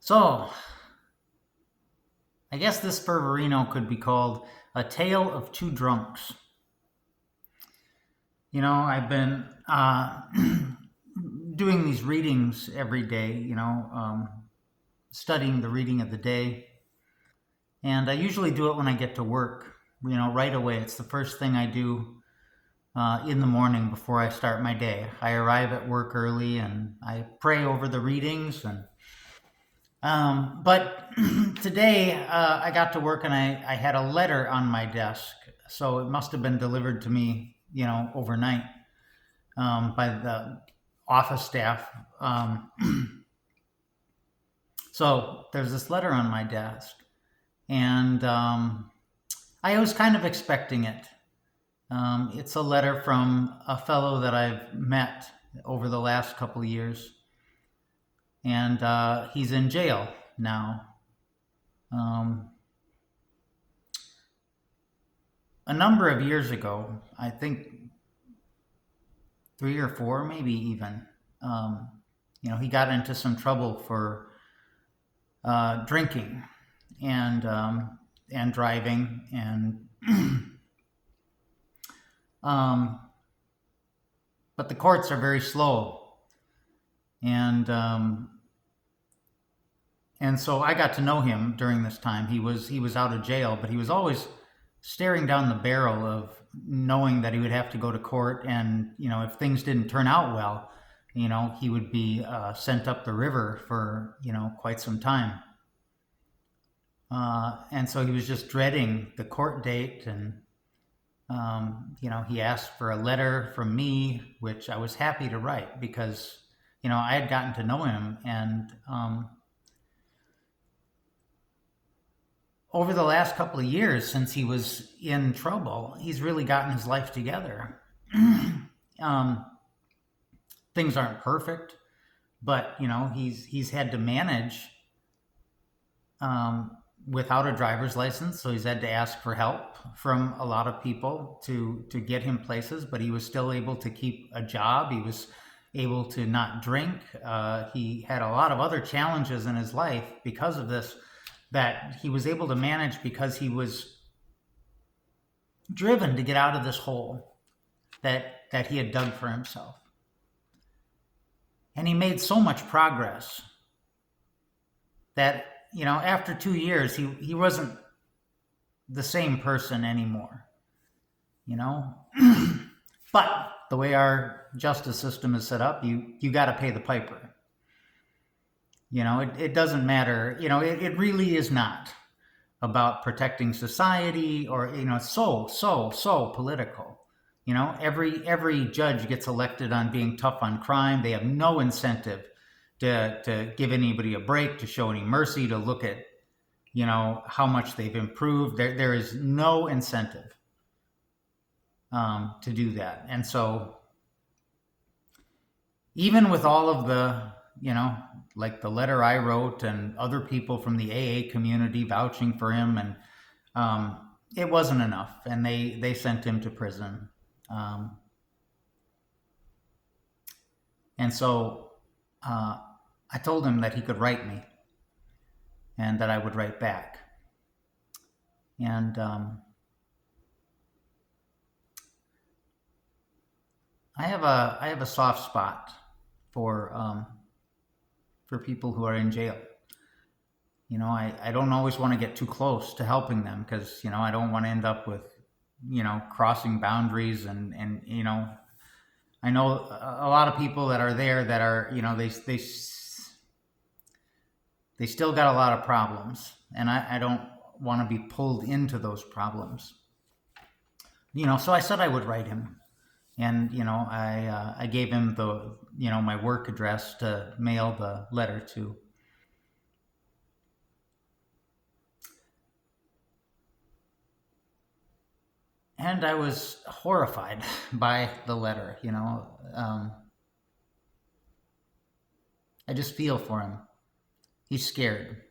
So, I guess this Fervorino could be called A Tale of Two Drunks. I've been doing these readings every day, studying the reading of the day. And I usually do it when I get to work, right away. It's the first thing I do in the morning before I start my day. I arrive at work early and I pray over the readings. But today I got to work and I had a letter on my desk. So it must have been delivered to me, overnight by the office staff. So there's this letter on my desk. And I was kind of expecting it. It's a letter from a fellow that I've met over the last couple of years. And he's in jail now. A number of years ago, I think 3 or 4, maybe even, he got into some trouble for drinking and driving, and but the courts are very slow, and so I got to know him during this time. He was out of jail, but he was always staring down the barrel of knowing that he would have to go to court, and if things didn't turn out well, he would be sent up the river for quite some time. And so he was just dreading the court date, and he asked for a letter from me, which I was happy to write because I had gotten to know him, and over the last couple of years since he was in trouble, he's really gotten his life together. Things aren't perfect, but he's had to manage without a driver's license, so he's had to ask for help from a lot of people to get him places, but he was still able to keep a job. He was able to not drink. He had a lot of other challenges in his life because of this that he was able to manage because he was driven to get out of this hole that he had dug for himself. And he made so much progress that after 2 years, he wasn't the same person anymore, But the way our justice system is set up, you got to pay the piper. It doesn't matter. It really is not about protecting society, or, it's so political. Every judge gets elected on being tough on crime. They have no incentive to give anybody a break, to show any mercy, to look at, how much they've improved. There is no incentive to do that. And so even with all of the, like the letter I wrote and other people from the AA community vouching for him, and it wasn't enough. And they sent him to prison. And so I told him that he could write me and that I would write back. And I have a soft spot for people who are in jail. I don't always want to get too close to helping them because, I don't want to end up with, crossing boundaries and I know a lot of people that are there that are, they still got a lot of problems, and I don't want to be pulled into those problems. So I said I would write him, and I gave him the my work address to mail the letter to. And I was horrified by the letter. I just feel for him. He's scared.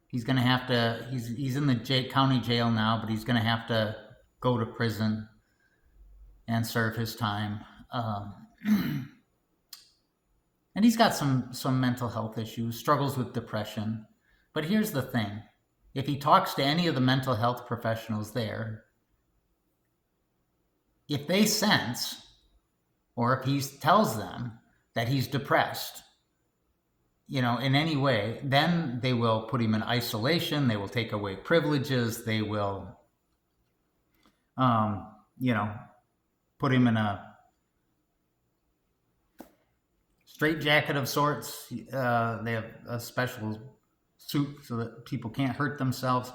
He's going to have to, he's in the county jail now, but he's going to have to go to prison and serve his time. And he's got some mental health issues, struggles with depression. But here's the thing. If he talks to any of the mental health professionals there, if they sense, or if he tells them that he's depressed, in any way, then they will put him in isolation. They will take away privileges. They will, um, you know, put him in a straitjacket of sorts. They have a special suit so that people can't hurt themselves.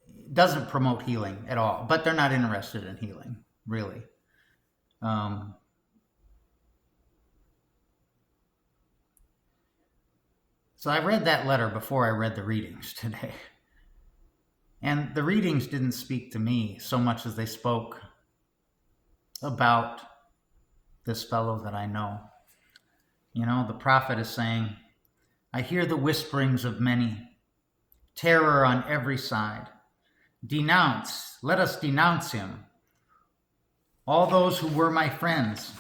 It doesn't promote healing at all, but they're not interested in healing, really. So I read that letter before I read the readings today. And the readings didn't speak to me so much as they spoke about this fellow that I know. The prophet is saying, I hear the whisperings of many, terror on every side. Denounce, let us denounce him. All those who were my friends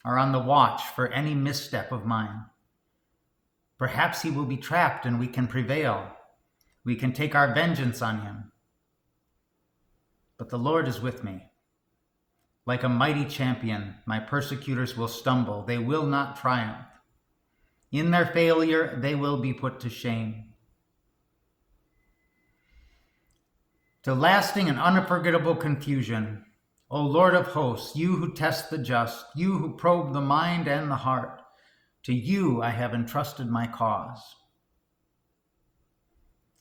are on the watch for any misstep of mine. Perhaps he will be trapped and we can prevail. We can take our vengeance on him. But the Lord is with me. Like a mighty champion, my persecutors will stumble. They will not triumph. In their failure, they will be put to shame. To lasting and unforgettable confusion, O Lord of hosts, you who test the just, you who probe the mind and the heart, to you I have entrusted my cause.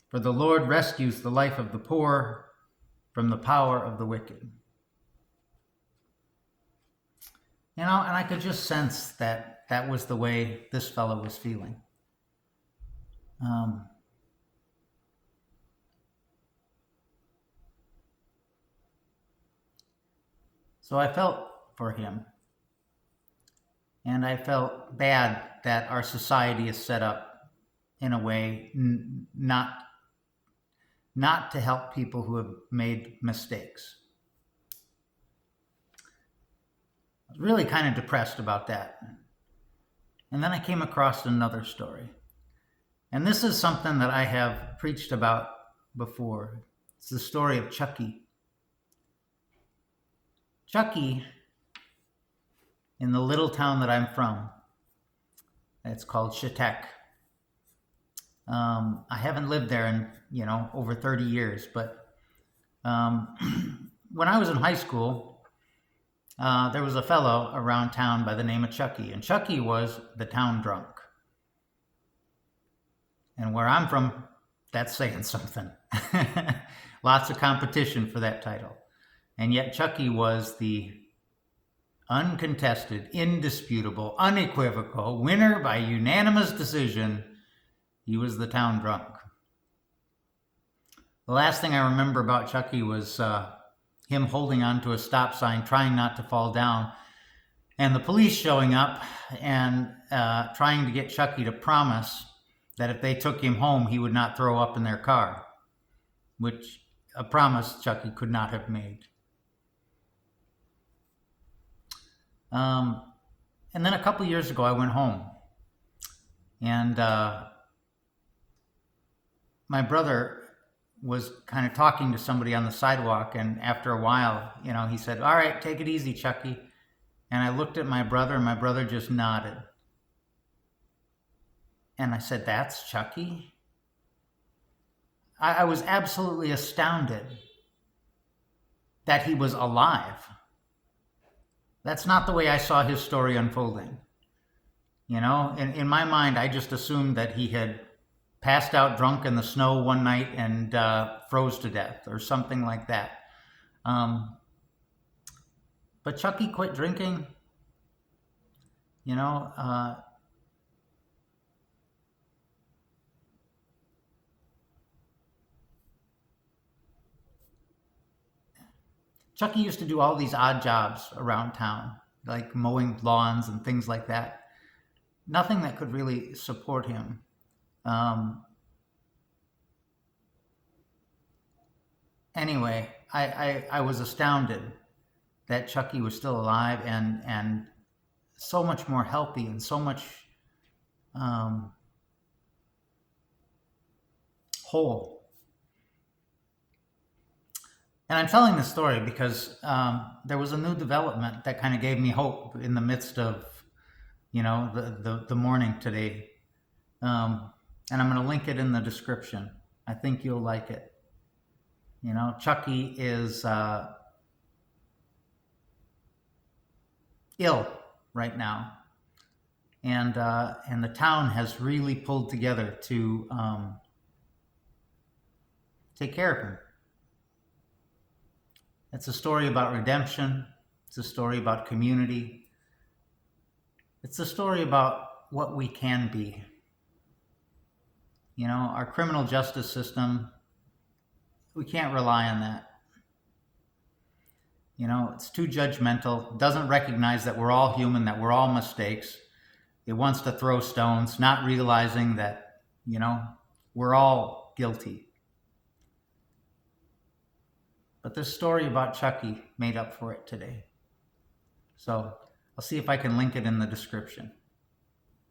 For the Lord rescues the life of the poor from the power of the wicked. And I could just sense that that was the way this fellow was feeling. So I felt for him. And I felt bad that our society is set up in a way not to help people who have made mistakes. I was really kind of depressed about that. And then I came across another story. And this is something that I have preached about before. It's the story of Chucky. Chucky, in the little town that I'm from, it's called Shatek. I haven't lived there in, over 30 years, but when I was in high school, there was a fellow around town by the name of Chucky, and Chucky was the town drunk. And where I'm from, that's saying something. Lots of competition for that title. And yet Chucky was the uncontested, indisputable, unequivocal winner by unanimous decision. He was the town drunk. The last thing I remember about Chucky was him holding onto a stop sign, trying not to fall down, and the police showing up and trying to get Chucky to promise that if they took him home, he would not throw up in their car, which a promise Chucky could not have made. And then a couple years ago, I went home, and my brother was kind of talking to somebody on the sidewalk, and after a while, he said, all right, take it easy, Chucky. And I looked at my brother, and my brother just nodded. And I said, that's Chucky? I was absolutely astounded that he was alive. That's not the way I saw his story unfolding. In my mind, I just assumed that he had passed out drunk in the snow one night and froze to death or something like that. But Chucky quit drinking. Chucky used to do all these odd jobs around town, like mowing lawns and things like that. Nothing that could really support him. Anyway, I was astounded that Chucky was still alive and so much more healthy and so much whole. And I'm telling this story because there was a new development that kind of gave me hope in the midst of, the morning today. And I'm going to link it in the description. I think you'll like it. Chucky is ill right now, and the town has really pulled together to take care of him. It's a story about redemption. It's a story about community. It's a story about what we can be. Our criminal justice system, we can't rely on that. It's too judgmental. It doesn't recognize that we're all human, that we're all mistakes. It wants to throw stones, not realizing that, we're all guilty. But this story about Chucky made up for it today. So I'll see if I can link it in the description.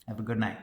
Have a good night.